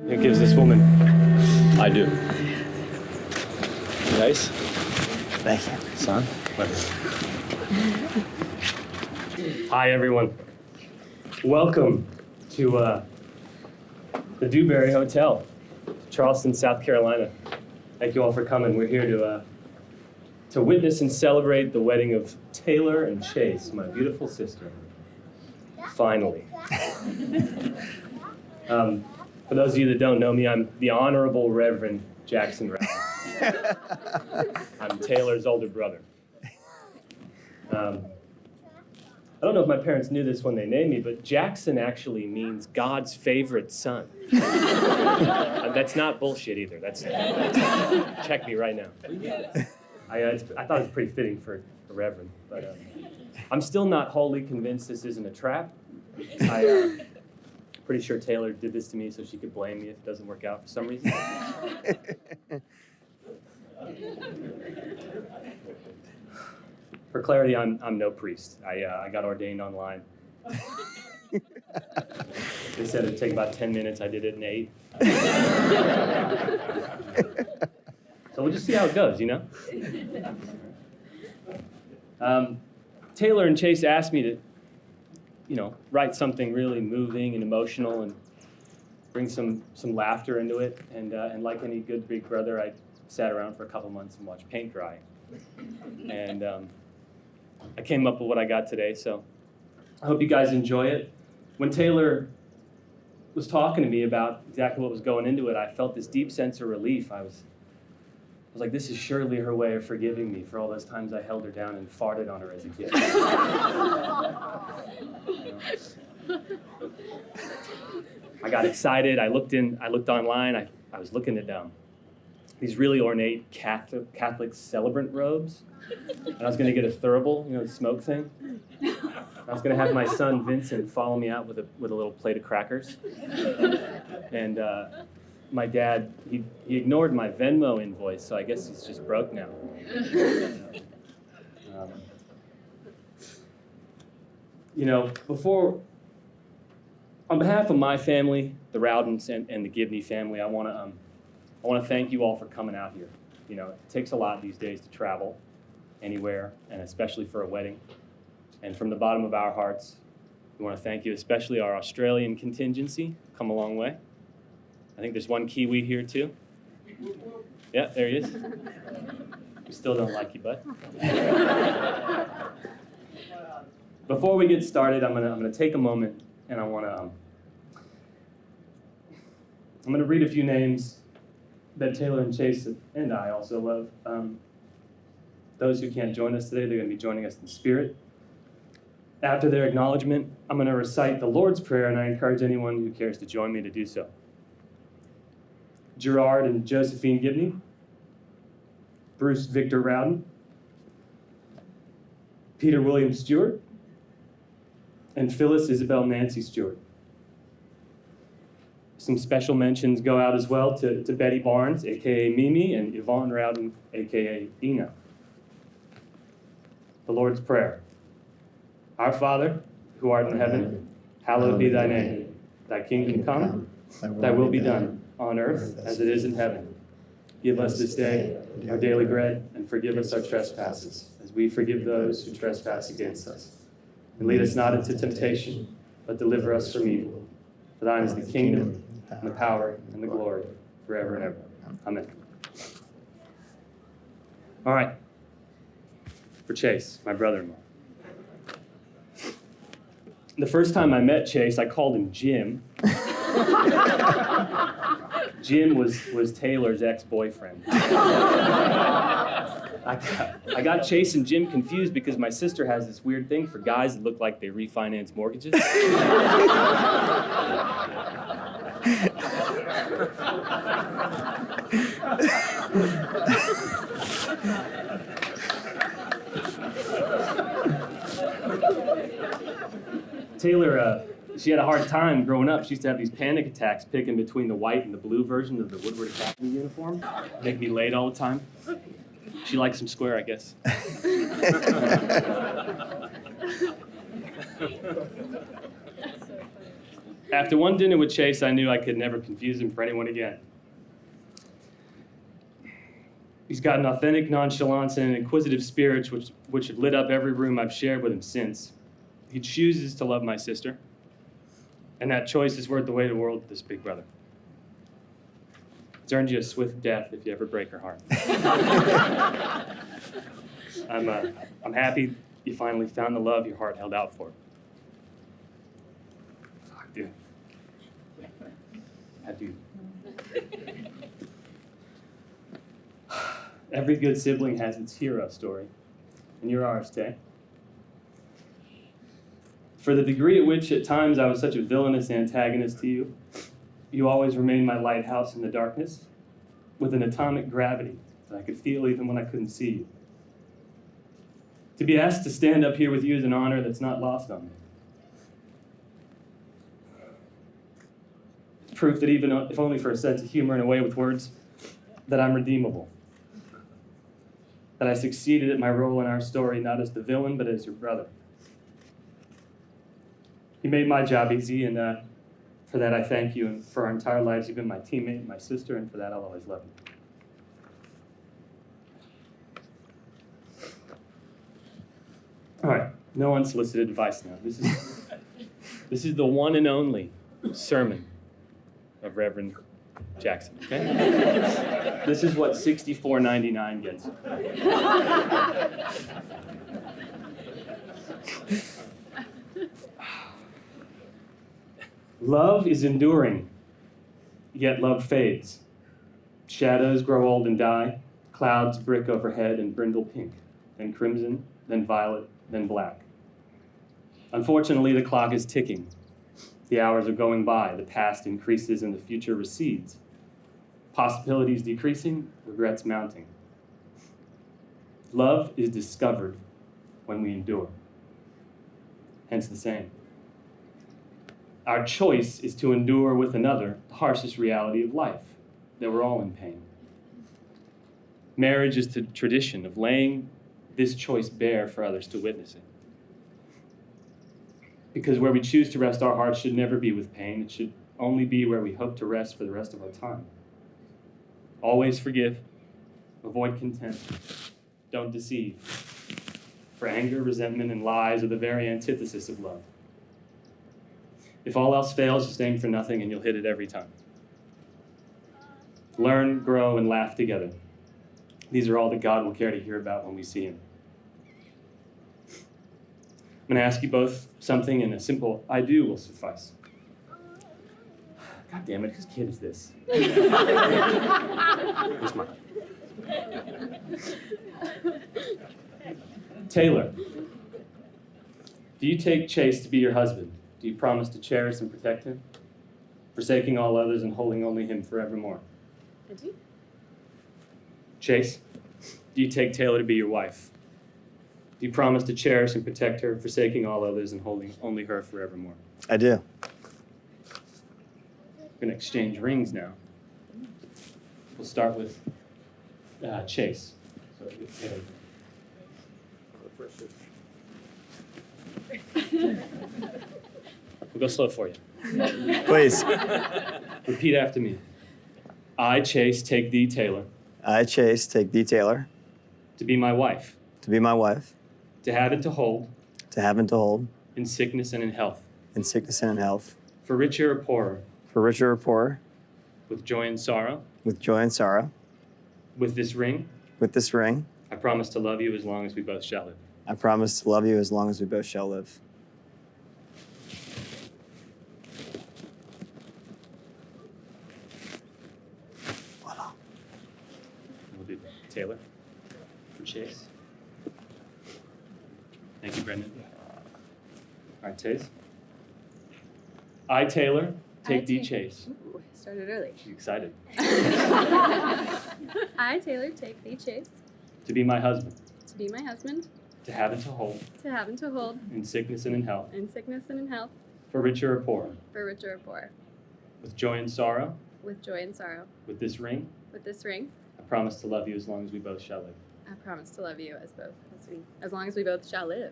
Who gives this woman? I do. Nice. Thank you. Son? Hi, everyone. Welcome to the Dewberry Hotel, Charleston, South Carolina. Thank you all for coming. We're here to witness and celebrate the wedding of Taylor and Chase, my beautiful sister. Finally. For those of you that don't know me, I'm the Honorable Reverend Jackson Rowland. I'm Taylor's older brother. I don't know if my parents knew this when they named me, but Jackson actually means God's favorite son. That's not bullshit either. That's check me right now. I thought it was pretty fitting for a reverend, but I'm still not wholly convinced this isn't a trap. Pretty sure Taylor did this to me so she could blame me if it doesn't work out for some reason. For clarity, I'm no priest. I got ordained online. They said it'd take about 10 minutes. I did it in 8. So we'll just see how it goes, you know? Taylor and Chase asked me to, write something really moving and emotional and bring some laughter into it. And like any good big brother, I sat around for a couple months and watched paint dry. And I came up with what I got today, so I hope you guys enjoy it. When Taylor was talking to me about exactly what was going into it, I felt this deep sense of relief. I was like, this is surely her way of forgiving me for all those times I held her down and farted on her as a kid. I got excited. I looked online. I was looking at these really ornate Catholic celebrant robes. And I was going to get a thurible, the smoke thing. I was going to have my son Vincent follow me out with a little plate of crackers. And my dad, he ignored my Venmo invoice, so I guess he's just broke now. On behalf of my family, the Rowdens and the Gibney family, I want to thank you all for coming out here. It takes a lot these days to travel anywhere, and especially for a wedding. And from the bottom of our hearts, we want to thank you, especially our Australian contingency. Come a long way. I think there's one Kiwi here too. Yeah, there he is. We still don't like you, bud. Before we get started, I'm gonna take a moment and I'm gonna read a few names that Taylor and Chase and I also love. Those who can't join us today, they're going to be joining us in spirit. After their acknowledgement, I'm going to recite the Lord's Prayer, and I encourage anyone who cares to join me to do so. Gerard and Josephine Gibney, Bruce Victor Rowden, Peter William Stewart, and Phyllis Isabel Nancy Stewart. Some special mentions go out as well to Betty Barnes, a.k.a. Mimi, and Yvonne Rowden, a.k.a. Ina. The Lord's Prayer. Our Father, who art in heaven, hallowed be thy name. Thy kingdom come, thy will be done, on earth as it is in heaven. Give us this day our daily bread, and forgive us our trespasses, as we forgive those who trespass against us. And lead us not into temptation, but deliver us from evil. For thine is the kingdom, and the power, and the glory, forever and ever. Amen. All right. For Chase, my brother-in-law. The first time I met Chase, I called him Jim. Jim was Taylor's ex-boyfriend. I got Chase and Jim confused because my sister has this weird thing for guys that look like they refinance mortgages. Taylor, she had a hard time growing up. She used to have these panic attacks picking between the white and the blue version of the Woodward Academy uniform. Make me late all the time. She likes them square, I guess. After one dinner with Chase, I knew I could never confuse him for anyone again. He's got an authentic nonchalance and an inquisitive spirit which have lit up every room I've shared with him since. He chooses to love my sister, and that choice is worth the weight of the world to this big brother. It's earned you a swift death if you ever break her heart. I'm happy you finally found the love your heart held out for. Fuck, dude. That dude. Every good sibling has its hero story, and you're ours, Tay. For the degree at which at times I was such a villainous antagonist to you, you always remained my lighthouse in the darkness, with an atomic gravity that I could feel even when I couldn't see you. To be asked to stand up here with you is an honor that's not lost on me. It's proof that even if only for a sense of humor and a way with words, that I'm redeemable. That I succeeded at my role in our story, not as the villain, but as your brother. You made my job easy, and for that I thank you. And for our entire lives, you've been my teammate, my sister, and for that I'll always love you. All right, no unsolicited advice now. This is the one and only sermon of Reverend Jackson, okay? This is what $64.99 gets. Love is enduring, yet love fades. Shadows grow old and die. Clouds brick overhead and brindle pink, then crimson, then violet, then black. Unfortunately, the clock is ticking. The hours are going by. The past increases and the future recedes. Possibilities decreasing, regrets mounting. Love is discovered when we endure. Hence the saying. Our choice is to endure with another the harshest reality of life, that we're all in pain. Marriage is the tradition of laying this choice bare for others to witness it. Because where we choose to rest our hearts should never be with pain. It should only be where we hope to rest for the rest of our time. Always forgive. Avoid contempt. Don't deceive. For anger, resentment, and lies are the very antithesis of love. If all else fails, just aim for nothing and you'll hit it every time. Learn, grow, and laugh together. These are all that God will care to hear about when we see him. I'm going to ask you both something, and a simple I do will suffice. God damn it, whose kid is this? Here's mine. Taylor, do you take Chase to be your husband? Do you promise to cherish and protect him, forsaking all others and holding only him forevermore? I do. Chase, do you take Taylor to be your wife? Do you promise to cherish and protect her, forsaking all others and holding only her forevermore? I do. We're going to exchange rings now. We'll start with Chase. So Taylor. We'll go slow for you. Please. Repeat after me. I, Chase, take thee, Taylor, I, Chase, take thee, Taylor, to be my wife, to be my wife, to have and to hold, to have and to hold, in sickness and in health, in sickness and in health, for richer or poorer, for richer or poorer, with joy and sorrow. with joy and sorrow. With this ring, With this ring, I promise to love you as long as we both shall live. I promise to love you as long as we both shall live. Voila. We'll do Taylor for Chase. Thank you, Brendan. All right, Chase. I, Taylor, take thee, Chase. Ooh, started early. You excited? I, Taylor, take thee, Chase, To be my husband, to be my husband, to have and to hold, to have and to hold, in sickness and in health, in sickness and in health, for richer or poorer, for richer or poor, with joy and sorrow. with joy and sorrow. With this ring, With this ring, I promise to love you as long as we both shall live. I promise to love you as long as we both shall live.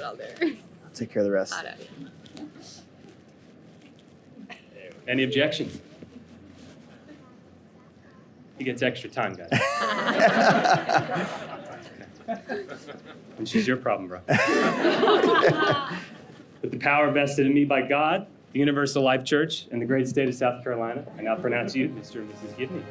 I'll do. I'll take care of the rest. Got it. Any objections? He gets extra time, guys. And she's your problem, bro. With the power vested in me by God, the Universal Life Church, and the great state of South Carolina, I now pronounce you Mr. and Mrs. Gibney.